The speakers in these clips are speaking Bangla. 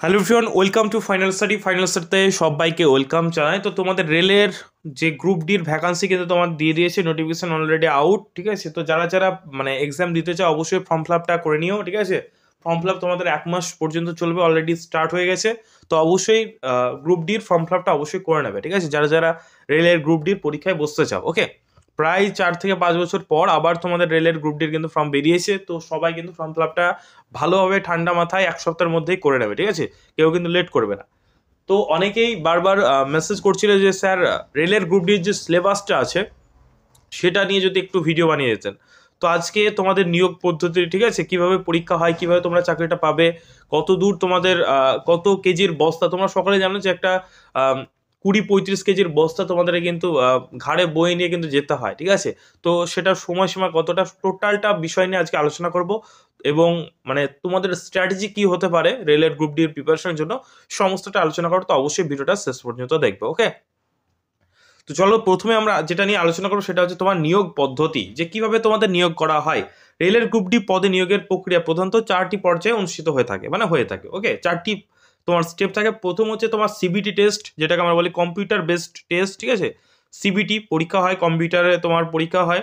Hello everyone, welcome to final স্টাডিতে সবাইকে ওয়েলকাম জানাই। তো তোমাদের রেলের যে গ্রুপ ডির ভ্যাকান্সি কিন্তু তোমার দিয়ে দিয়েছে, নোটিফিকেশন অলরেডি আউট। ঠিক আছে, তো যারা যারা মানে এক্সাম দিতে চাও অবশ্যই ফর্ম ফিল আপটা করে নিও। ঠিক আছে, ফর্ম ফিল আপ তোমাদের 1 মাস পর্যন্ত চলবে, অলরেডি স্টার্ট হয়ে গেছে। তো অবশ্যই গ্রুপ ডির ফর্ম ফিল আপটা অবশ্যই করে নেবে। ঠিক আছে, যারা যারা রেলের গ্রুপ ডির পরীক্ষায় বসতে চাও। ওকে, প্রায় 4 থেকে 5 বছর পর আবার তোমাদের রেলের গ্রুপ ডির কিন্তু ফর্ম বেরিয়েছে। তো সবাই কিন্তু ফর্ম ফিল আপটা ভালোভাবে ঠান্ডা মাথায় 1 সপ্তাহের মধ্যেই করে নেবে। ঠিক আছে, কেউ কিন্তু লেট করবে না। তো অনেকেই বারবার মেসেজ করছিল যে স্যার, রেলের গ্রুপ ডির যে সিলেবাসটা আছে সেটা নিয়ে যদি একটু ভিডিও বানিয়ে দিতেন। তো আজকে তোমাদের নিয়োগ পদ্ধতি, ঠিক আছে, কিভাবে পরীক্ষা হয়, কিভাবে তোমরা চাকরিটা পাবে, কত দূর তোমাদের কত কেজির বস্তা, তোমরা সকালে জানো যে একটা 20-35 কেজির বস্তা তোমাদের কিন্তু ঘাড়ে বয়ে নিয়ে কিন্তু যেতে হয়। ঠিক আছে, তো সেটার সময়সীমা কতটা, টোটালটা বিষয় নিয়ে আজকে আলোচনা করব। এবং মানে তোমাদের স্ট্র্যাটেজি কি হতে পারে রেলের গ্রুপ ডির প্রিপারেশনের জন্য, সমস্তটা আলোচনা করো। তো অবশ্যই ভিডিওটা শেষ পর্যন্ত দেখবে। ওকে, তো চলো প্রথমে আমরা যেটা নিয়ে আলোচনা করবো সেটা হচ্ছে তোমার নিয়োগ পদ্ধতি, যে কিভাবে তোমাদের নিয়োগ করা হয়। রেলের গ্রুপ ডি পদে নিয়োগের প্রক্রিয়া প্রধানত 4টি পর্যায়ে অনুষ্ঠিত হয়ে থাকে, মানে হয়ে থাকে। ওকে, 4টি তোমার স্টেপ থাকে। প্রথম হচ্ছে তোমার সিবিটি টেস্ট, যেটাকে আমরা বলি কম্পিউটার বেসড টেস্ট। ঠিক আছে, সিবিটি পরীক্ষা হয়, কম্পিউটারে তোমার পরীক্ষা হয়।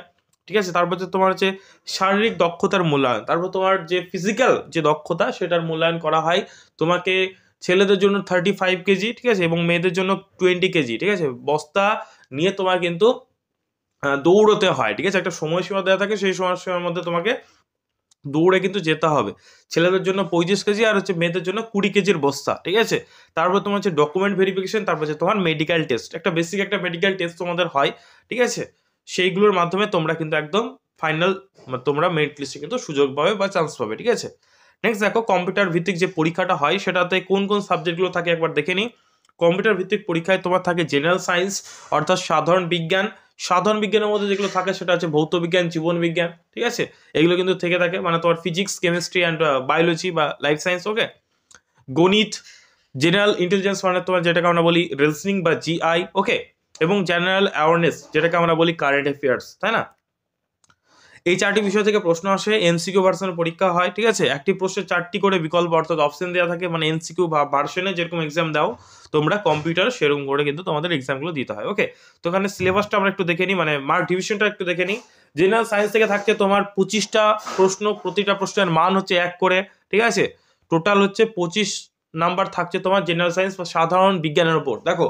ঠিক আছে, তারপর হচ্ছে তোমার হচ্ছে শারীরিক দক্ষতার মূল্যায়ন, তারপর তোমার যে ফিজিক্যাল যে দক্ষতা সেটার মূল্যায়ন করা হয়। তোমাকে ছেলেদের জন্য 35 কেজি, ঠিক আছে, এবং মেয়েদের জন্য 20 কেজি, ঠিক আছে, বস্তা নিয়ে তোমার কিন্তু দৌড়তে হয়। ঠিক আছে, একটা সময়সীমা দেওয়া থাকে, সেই সময়সীমার মধ্যে তোমাকে দৌড়ে কিন্তু যেতে হবে। ছেলেদের জন্য 35 কেজি আর হচ্ছে মেয়েদের জন্য 20 কেজির বস্তা। ঠিক আছে, তারপর তোমার হচ্ছে ডকুমেন্ট ভেরিফিকেশন, তারপর হচ্ছে তোমার মেডিকেল টেস্ট, একটা বেসিক একটা মেডিকেল টেস্ট তোমাদের হয়। ঠিক আছে, সেইগুলোর মাধ্যমে তোমরা কিন্তু একদম ফাইনাল তোমরা মেরিট লিস্টে কিন্তু সুযোগ পাবে বা চান্স পাবে। ঠিক আছে, নেক্সট দেখো কম্পিউটার ভিত্তিক যে পরীক্ষাটা হয় সেটাতে কোন কোন সাবজেক্টগুলো থাকে একবার দেখে নিই। কম্পিউটার ভিত্তিক পরীক্ষায় তোমার থাকে জেনারেল সায়েন্স, অর্থাৎ সাধারণ বিজ্ঞান। সাধারণ বিজ্ঞানের মধ্যে যেগুলো থাকে সেটা হচ্ছে ভৌত বিজ্ঞান, জীবন বিজ্ঞান। ঠিক আছে, এগুলো কিন্তু থেকে থাকে, মানে তোমার ফিজিক্স, কেমিস্ট্রি অ্যান্ড বায়োলজি বা লাইফ সায়েন্স। ওকে, গণিত, জেনারেল ইন্টেলিজেন্স, মানে তোমার যেটাকে আমরা বলি রিজনিং বা জিআই। ওকে, এবং জেনারেল অ্যাওয়ারনেস, যেটাকে আমরা বলি কারেন্ট অ্যাফেয়ার্স, তাই না? এই 4টি বিষয় থেকে প্রশ্ন আসে, এমসিকিউ ভার্সনের পরীক্ষা হয়। ঠিক আছে, একটি প্রশ্নের 4টি করে বিকল্প অর্থাৎ অপশন দেওয়া থাকে, মানে এমসিকিউ ভার্সনে যেরকম এক্সাম দাও তোমরা কম্পিউটার, সেরকম করে কিন্তু তোমাদের এক্সামগুলো দিতে হয়। ওকে, তো এখানে সিলেবাসটা আমরা একটু দেখে নিই, মানে মার্ক ডিভিশনটা একটু দেখে নিই। জেনারেল সায়েন্স থেকে থাকছে তোমার 25টা প্রশ্ন, প্রতিটা প্রশ্নের মান হচ্ছে 1 করে। ঠিক আছে, টোটাল হচ্ছে 25 নাম্বার থাকছে তোমার জেনারেল সায়েন্স বা সাধারণ বিজ্ঞানের উপর। দেখো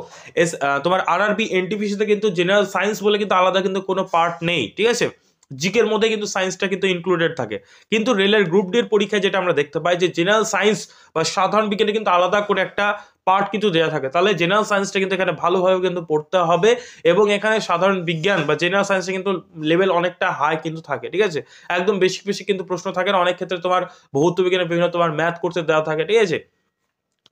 তোমার আরআরবি এনটিপিসিতে কিন্তু জেনারেল সায়েন্স বলে কিন্তু আলাদা কিন্তু কোনো পার্ট নেই। ঠিক আছে, জিকের মধ্যে কিন্তু সায়েন্সটা কিন্তু ইনক্লুডেড থাকে। কিন্তু রেলের গ্রুপ ডি এর পরীক্ষায় যেটা আমরা দেখতে পাই যে জেনারেল সায়েন্স বা সাধারণ বিজ্ঞানে কিন্তু আলাদা করে একটা পার্ট কিন্তু দেওয়া থাকে। তাহলে জেনারেল সায়েন্সটা কিন্তু এখানে ভালোভাবে কিন্তু পড়তে হবে, এবং এখানে সাধারণ বিজ্ঞান বা জেনারেল সায়েন্সে কিন্তু লেভেল অনেকটা হাই কিন্তু থাকে। ঠিক আছে, একদম বেশি বেশি কিন্তু প্রশ্ন থাকে না, অনেক ক্ষেত্রে তোমার ভৌত বিজ্ঞানের বিভিন্ন তোমার ম্যাথ করতে দেওয়া থাকে। ঠিক আছে,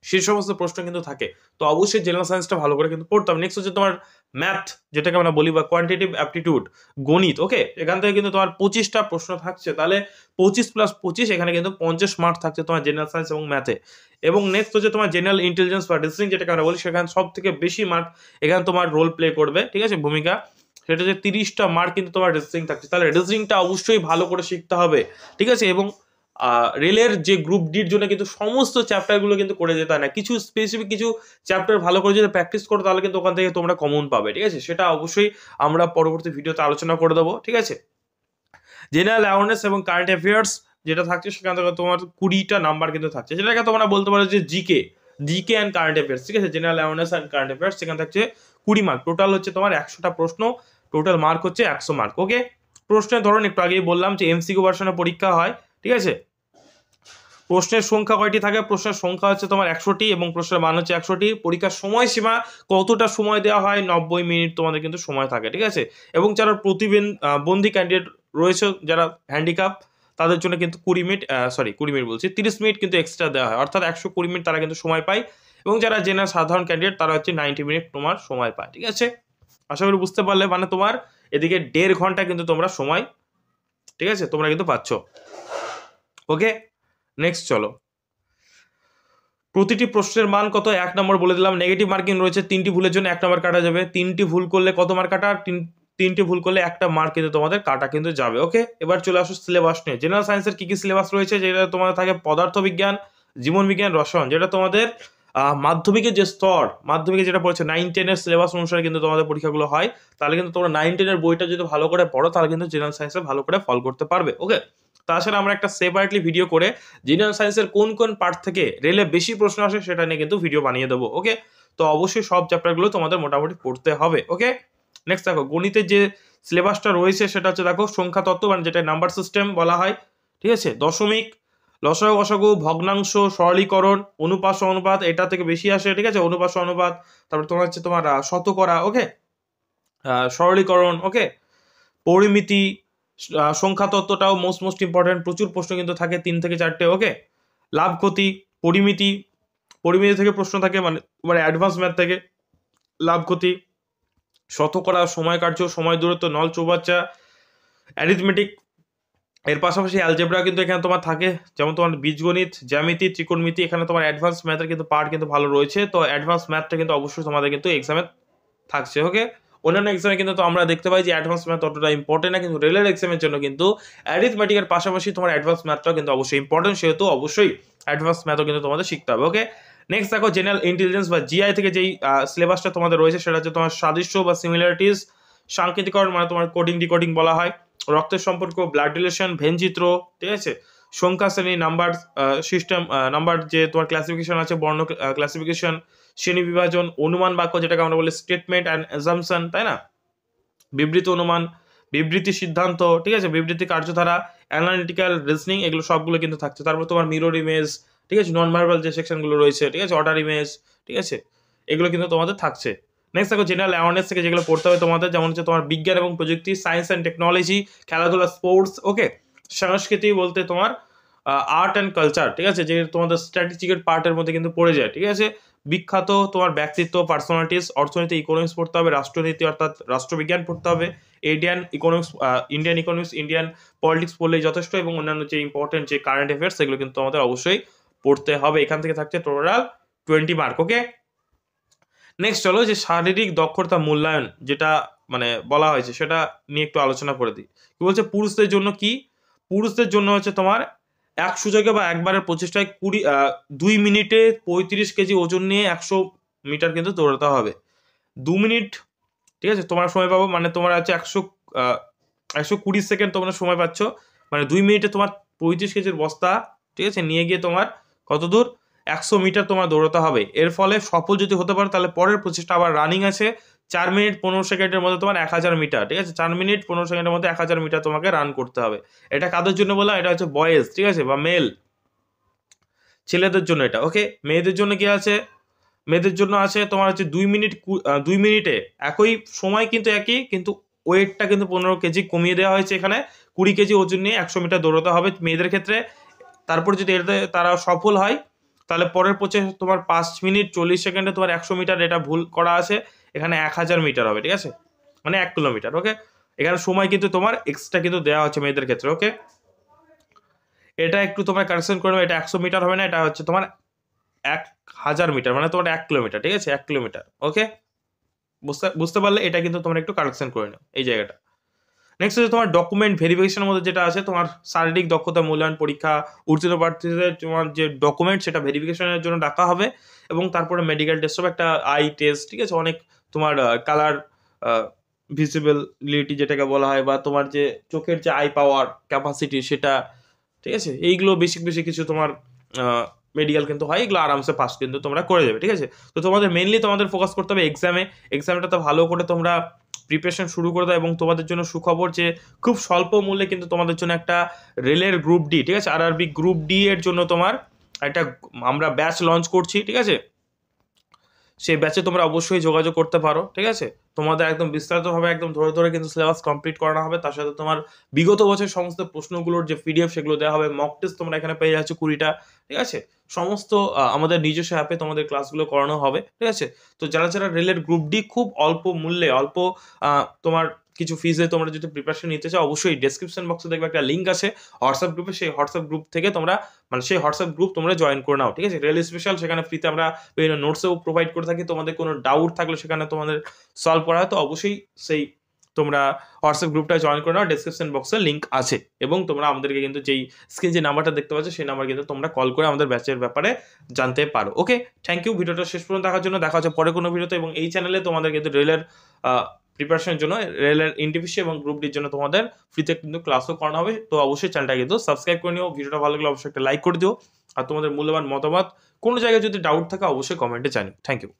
সেই সমস্ত প্রশ্ন কিন্তু থাকে। তো অবশ্যই জেনারেল সায়েন্সটা ভালো করে কিন্তু পড়তে হবে। নেক্সট হচ্ছে তোমার ম্যাথ, যেটাকে আমরা বলি, বা কোয়ান্টিটিভ অ্যাপটিটিউড, গণিত। ওকে, এখান থেকে কিন্তু তোমার 25টা প্রশ্ন থাকছে, তাহলে 25+25 এখানে কিন্তু 50 মার্ক থাকছে তোমার জেনারেল সায়েন্স এবং ম্যাথে। এবং নেক্সট হচ্ছে তোমার জেনারেল ইন্টেলিজেন্স বা রিজনিং, যেটাকে আমরা বলি, সেখানে সব থেকে বেশি মার্ক এখানে তোমার রোল প্লে করবে। ঠিক আছে, ভূমিকা, সেটা হচ্ছে 30টা মার্ক কিন্তু তোমার রিজনিং থাকছে। তাহলে রিজনিংটা অবশ্যই ভালো করে শিখতে হবে। ঠিক আছে, এবং রেলের যে গ্রুপ ডির জন্য কিন্তু সমস্ত চ্যাপ্টারগুলো কিন্তু করে যেতে হয় না, কিছু স্পেসিফিক কিছু চ্যাপ্টার ভালো করে যদি প্র্যাকটিস করো তাহলে কিন্তু ওখান থেকে তোমরা কমন পাবে। ঠিক আছে, সেটা অবশ্যই আমরা পরবর্তী ভিডিওতে আলোচনা করে দেবো। ঠিক আছে, জেনারেল অ্যাওয়ারনেস এবং কারেন্ট অ্যাফেয়ার্স যেটা থাকছে সেখান থেকে তোমার 20টা নাম্বার কিন্তু থাকছে, যেটাকে তোমরা বলতে পারো যে GK, GK and current affairs. ঠিক আছে, general awareness and current affairs, সেখানে থাকছে 20 মার্ক। টোটাল হচ্ছে তোমার 100টা প্রশ্ন, টোটাল মার্ক হচ্ছে 100 মার্ক। ওকে, প্রশ্নের ধরন একটু আগেই বললাম যে এমসিকিউ ভার্সনে পরীক্ষা হয়। ঠিক আছে, প্রশ্নের সংখ্যা কয়টি থাকে? প্রশ্নের সংখ্যা হচ্ছে তোমার 100টি এবং প্রশ্নের মান হচ্ছে 100টি। পরীক্ষার সময়সীমা কতটা সময় দেওয়া হয়? 90 মিনিট তোমাদের কিন্তু সময় থাকে। ঠিক আছে, এবং যারা বন্ধী ক্যান্ডিডেট রয়েছে, যারা হ্যান্ডিক্যাপ, তাদের জন্য কিন্তু 20 মিনিট, 20 মিনিট বলছি, 30 মিনিট কিন্তু এক্সট্রা দেওয়া হয়, অর্থাৎ 120 মিনিট তারা কিন্তু সময় পায়। এবং যারা জেনারেল সাধারণ ক্যান্ডিডেট তারা হচ্ছে 90 মিনিট তোমার সময় পায়। ঠিক আছে, আশা করি বুঝতে পারলে, মানে তোমার এদিকে 1.5 ঘন্টা কিন্তু তোমরা সময়, ঠিক আছে, তোমরা কিন্তু পাচ্ছ। ওকে, নেক্সট চলো, প্রতিটি প্রশ্নের মান কত? 1 নম্বর বলে দিলাম। নেগেটিভ মার্কিং রয়েছে, 3টি ভুলের জন্য 1 নম্বর কাটা যাবে। 3টি ভুল করলে কত মার্ক কাটা? 3টি ভুল করলে 1টা মার্ক কিন্তু তোমাদের কাটা কিন্তু যাবে। ওকে, এবার চলে আসো সিলেবাস নিয়ে। জেনারেল সায়েন্সের কি কি সিলেবাস রয়েছে, যেটা তোমাদের থাকে পদার্থ বিজ্ঞান, জীবন বিজ্ঞান, রসায়ন, যেটা তোমাদের মাধ্যমিকের যে স্তর, মাধ্যমিকে যেটা পড়েছে 9-10 সিলেবাস অনুসারে কিন্তু তোমাদের পরীক্ষাগুলো হয়। তাহলে কিন্তু তোমরা 9-10 বইটা যদি ভালো করে পড়ো তাহলে কিন্তু জেনারেল সায়েন্সে ভালো করে ফল করতে পারবে। ওকে, তাছাড়া আমরা একটা সেপারেটলি ভিডিও করে জেনারেল সায়েন্সের কোন কোন পার্ট থেকে রেলে বেশি প্রশ্ন আসে সেটা নিয়ে কিন্তু ভিডিও বানিয়ে দেবো। ওকে, তো অবশ্যই সব চ্যাপ্টারগুলো তোমাদের মোটামুটি পড়তে হবে। ওকে, নেক্সট দেখো গণিতের যে সিলেবাসটা রয়েছে সেটা হচ্ছে দেখো সংখ্যা তত্ত্ব, মানে যেটা নাম্বার সিস্টেম বলা হয়, ঠিক আছে, দশমিক, লসাগু গসাগু, ভগ্নাংশ, সরলীকরণ, অনুপাত অনুপাত এটা থেকে বেশি আসে, ঠিক আছে, অনুপাত অনুপাত, তারপর তোমার হচ্ছে তোমার শতকরা, ওকে, সরলীকরণ, ওকে, পরিমিতি, সংখ্যা তত্ত্বটাও মোস্ট ইম্পর্টেন্ট, প্রচুর প্রশ্ন কিন্তু থাকে 3 থেকে 4টে। ওকে, লাভ ক্ষতি, পরিমিতি, পরিমিতি থেকে প্রশ্ন থাকে, মানে মানে অ্যাডভান্স ম্যাথ থেকে, লাভ ক্ষতি, শতকরা, সময় কার্য, সময় দূরত্ব, নল চৌবাচ্চা, অ্যারিথমেটিক, এর পাশাপাশি অ্যালজেব্রা কিন্তু এখানে তোমার থাকে, যেমন তোমার বীজগণিত, জ্যামিতি, ত্রিকোণমিতি, এখানে তোমার অ্যাডভান্স ম্যাথের কিন্তু পার্ট কিন্তু ভালো রয়েছে। তো অ্যাডভান্স ম্যাথটা কিন্তু অবশ্যই তোমাদের কিন্তু এক্সামে থাকছে। ওকে, অন্যান্য এক্সামে কিন্তু তো আমরা দেখতে পাই যে অ্যাডভান্স ম্যাথ অতটা ইম্পর্টেন্ট না, কিন্তু রেলের এক্সামের জন্য কিন্তু অ্যারিথমেটিকের পাশাপাশি তোমার অ্যাডভান্স ম্যাথটাও কিন্তু অবশ্যই ইম্পর্টেন্ট, সেহেতু অবশ্যই অ্যাডভান্স ম্যাথও কিন্তু তোমাদের শিখতে হবে। ওকে, নেক্সট দেখো জেনারেল ইন্টেলিজেন্স বা জিআই থেকে যেই সিলেবাসটা তোমাদের রয়েছে সেটা হচ্ছে তোমার সাদৃশ্য বা সিমিলারিটিস, সাংকেতিকরণ, মানে তোমার কোডিং ডিকোডিং বলা হয়, রক্তের সম্পর্ক, ব্লাড রিলেশন, ভেনচিত্র, ঠিক আছে, সংখ্যা শ্রেণী, নাম্বার সিস্টেম, নাম্বার যে তোমার ক্লাসিফিকেশন আছে, বর্ণ ক্লাসিফিকেশন, শ্রেণী বিভাজন, অনুমান বাক্য যেটাকে আমরা বলি স্টেটমেন্ট অ্যান্ড অ্যাজাম্পশন, তাই না, বিবৃতি অনুমান, বিবৃতি সিদ্ধান্ত, ঠিক আছে, বিবৃতি কার্যধারা, অ্যানালিটিক্যাল রিজনিং, এগুলো সবগুলো কিন্তু থাকছে। তারপর তোমার মিরর ইমেজ, ঠিক আছে, নন ভার্বাল যে সেকশনগুলো রয়েছে, ঠিক আছে, অর্ডার ইমেজ, ঠিক আছে, এগুলো কিন্তু তোমাদের থাকছে। নেক্সট দেখো জেনারেল অ্যাওয়ারনেস থেকে যেগুলো পড়তে হবে তোমাদের, যেমন হচ্ছে তোমার বিজ্ঞান এবং প্রযুক্তি, সায়েন্স অ্যান্ড টেকনোলজি, খেলাধুলা, স্পোর্টস, ওকে, সংস্কৃতি বলতে তোমার আর্ট অ্যান্ড কালচার, ঠিক আছে, যে তোমাদের স্ট্র্যাটেজিকের পার্টের মধ্যে কিন্তু পড়ে যায়, ঠিক আছে, বিখ্যাত তোমার ব্যক্তিত্ব, পার্সোনালিটিস, অর্থনীতি, ইকোনমিক্স পড়তে হবে, রাষ্ট্রনীতি অর্থাৎ রাষ্ট্রবিজ্ঞান পড়তে হবে, Indian economics, Indian economics, Indian politics পড়লেই যথেষ্ট, এবং অন্যান্য যে ইম্পর্টেন্ট যে কারেন্ট অ্যাফেয়ার্স সেগুলো কিন্তু আমাদের অবশ্যই পড়তে হবে। এখান থেকে থাকছে টোটাল 20 মার্ক। ওকে, নেক্সট চলো যে শারীরিক দক্ষতা মূল্যায়ন যেটা মানে বলা হয়েছে সেটা নিয়ে একটু আলোচনা করে দিই। কি বলছে পুরুষদের জন্য, কি পুরুষদের জন্য হচ্ছে তোমার এক সুযোগে বা একবারের প্রচেষ্টায় 2 মিনিটে 35 কেজি ওজন নিয়ে 100 মিটার কিন্তু দৌড়াতে হবে। 2 মিনিট, ঠিক আছে, তোমার সময় পাবো, মানে তোমার আছে 120 সেকেন্ড তোমরা সময় পাচ্ছ, মানে 2 মিনিটে তোমার 35 কেজির বস্তা, ঠিক আছে, নিয়ে গিয়ে তোমার কত দূর, 100 মিটার তোমার দৌড়াতে হবে। এর ফলে সফল যদি হতে পারো তাহলে পরের প্রচেষ্টা আবার রানিং আছে, 4 মিনিট 15 সেকেন্ডের মধ্যে তোমার 1000 মিটার, ঠিক আছে, 4 মিনিট 15 সেকেন্ডের মধ্যে 1000 মিটার তোমাকে রান করতে হবে। এটা কাদের জন্য বললাম, এটা হচ্ছে বয়েজ, ঠিক আছে, বা মেল, ছেলেদের জন্য এটা। ওকে, মেয়েদের জন্য কি আছে, মেয়েদের জন্য আছে তোমার হচ্ছে 2 মিনিটে একই সময় কিন্তু একই, কিন্তু ওয়েটটা কিন্তু 15 কেজি কমিয়ে দেওয়া হয়েছে, এখানে 20 কেজি ওজন নিয়ে 100 মিটার দৌড়াতে হবে মেয়েদের ক্ষেত্রে। তারপর যদি এটাতে তারা সফল হয় তাহলে পরের প্রচেষ্টা তোমার 5 মিনিট 40 সেকেন্ডে তোমার 100 মিটার, এটা ভুল করা আছে, এখানে 1000 মিটার হবে, ঠিক আছে, মানে 1 কিলোমিটার। ওকে, এখানে সময় কিন্তু তোমার এক্সট্রা কিন্তু দেওয়া হচ্ছে মেয়েদের ক্ষেত্রে। ওকে, এটা একটু তোমার কারেকশন করে নেবে, এটা 100 মিটার হবে না, এটা হচ্ছে তোমার 1000 মিটার, মানে তোমার 1 কিলোমিটার, ঠিক আছে, 1 কিলোমিটার। ওকে, বুঝতে পারলে এটা কিন্তু তোমরা একটু কারেকশন করে নাও এই জায়গাটা। নেক্সট হচ্ছে তোমার ডকুমেন্ট ভেরিফিকেশনের মধ্যে যেটা আছে তোমার শারীরিক দক্ষতা মূল্যায়ন পরীক্ষা, উত্তীর্ণ প্রার্থীদের তোমার যে ডকুমেন্ট সেটা ভেরিফিকেশনের জন্য ডাকা হবে, এবং তারপরে মেডিকেল টেস্ট হবে, একটা আই টেস্ট, ঠিক আছে, অনেক তোমার কালার ভিজিবিলিটি যেটাকে বলা হয়, বা তোমার যে চোখের যে আই পাওয়ার ক্যাপাসিটি সেটা, ঠিক আছে, এইগুলো বেশি কিছু তোমার মেডিকেল কিন্তু হয়, এগুলো আরামসে পাস কিন্তু তোমরা করে যাবে, ঠিক আছে। তো তোমাদের মেনলি তোমাদের ফোকাস করতে হবে এক্সামটা ভালো করে তোমরা প্রিপারেশন শুরু করে দাও, এবং তোমাদের জন্য সুখবর যে খুব স্বল্প মূল্যে কিন্তু তোমাদের জন্য একটা রেলের গ্রুপ ডি, ঠিক আছে, আরআরবি গ্রুপ ডি এর জন্য তোমার একটা আমরা ব্যাচ লঞ্চ করছি, ঠিক আছে, সেই ব্যাচে তোমরা অবশ্যই যোগাযোগ করতে পারো, ঠিক আছে। তোমাদের একদম বিস্তারিতভাবে একদম ধরে ধরে কিন্তু সিলেবাস কমপ্লিট করানো হবে, তার সাথে তোমার বিগত বছর সমস্ত প্রশ্নগুলোর যে পিডিএফ সেগুলো দেওয়া হবে, মক টেস্ট তোমরা এখানে পেয়ে যাচ্ছ 20টা, ঠিক আছে, সমস্ত আমাদের নিজস্ব অ্যাপে তোমাদের ক্লাসগুলো করানো হবে, ঠিক আছে। তো যারা যারা রেলের গ্রুপ ডি খুব অল্প মূল্যে অল্প তোমার কিছু ফিজে তোমরা যদি প্রিপারেশন নিতে চাও, অবশ্যই ডেসক্রিপশন বক্সে দেখবে একটা লিঙ্ক আছে হোয়াটসঅ্যাপ গ্রুপে, সেই হোয়াটসঅ্যাপ গ্রুপ থেকে তোমরা মানে সেই হোয়াটসঅ্যাপ গ্রুপ তোমরা জয়েন করে নাও, ঠিক আছে। রেল স্পেশাল, সেখানে ফ্রিতে আমরা বিভিন্ন নোটসও প্রোভাইড করে থাকি, তোমাদের কোনো ডাউট থাকলে সেখানে তোমাদের সলভ করা হয়, তো অবশ্যই সেই তোমরা হোয়াটসঅ্যাপ গ্রুপটা জয়েন করে নাও, ডেসক্রিপশন বক্সে লিঙ্ক আছে। এবং তোমরা আমাদেরকে কিন্তু যেই স্ক্রিন যে নাম্বারটা দেখতে পাচ্ছ সেই নাম্বার কিন্তু তোমরা কল করে আমাদের ব্যাচের ব্যাপারে জানতে পারো। ওকে, থ্যাংক ইউ ভিডিওটা শেষ পর্যন্ত দেখার জন্য। দেখা হচ্ছে পরে কোনো ভিডিওতে। এবং এই চ্যানেলে তোমাদের কিন্তু রেলের প্রিপারেশনের জন্য, রেলের এনটিপিসি এবং গ্রুপ ডির জন্য তোমাদের ফ্রিতে কিন্তু ক্লাসও করানো হবে। তো অবশ্যই চ্যানেলটা কিন্তু সাবস্ক্রাইব করে নিও। ভিডিওটা ভালো লাগলে অবশ্যই একটা লাইক করে দিও। আর তোমাদের মূল্যবান মতামত, কোনো জায়গায় যদি ডাউট থাকে অবশ্যই কমেন্টে জানিও। Thank you.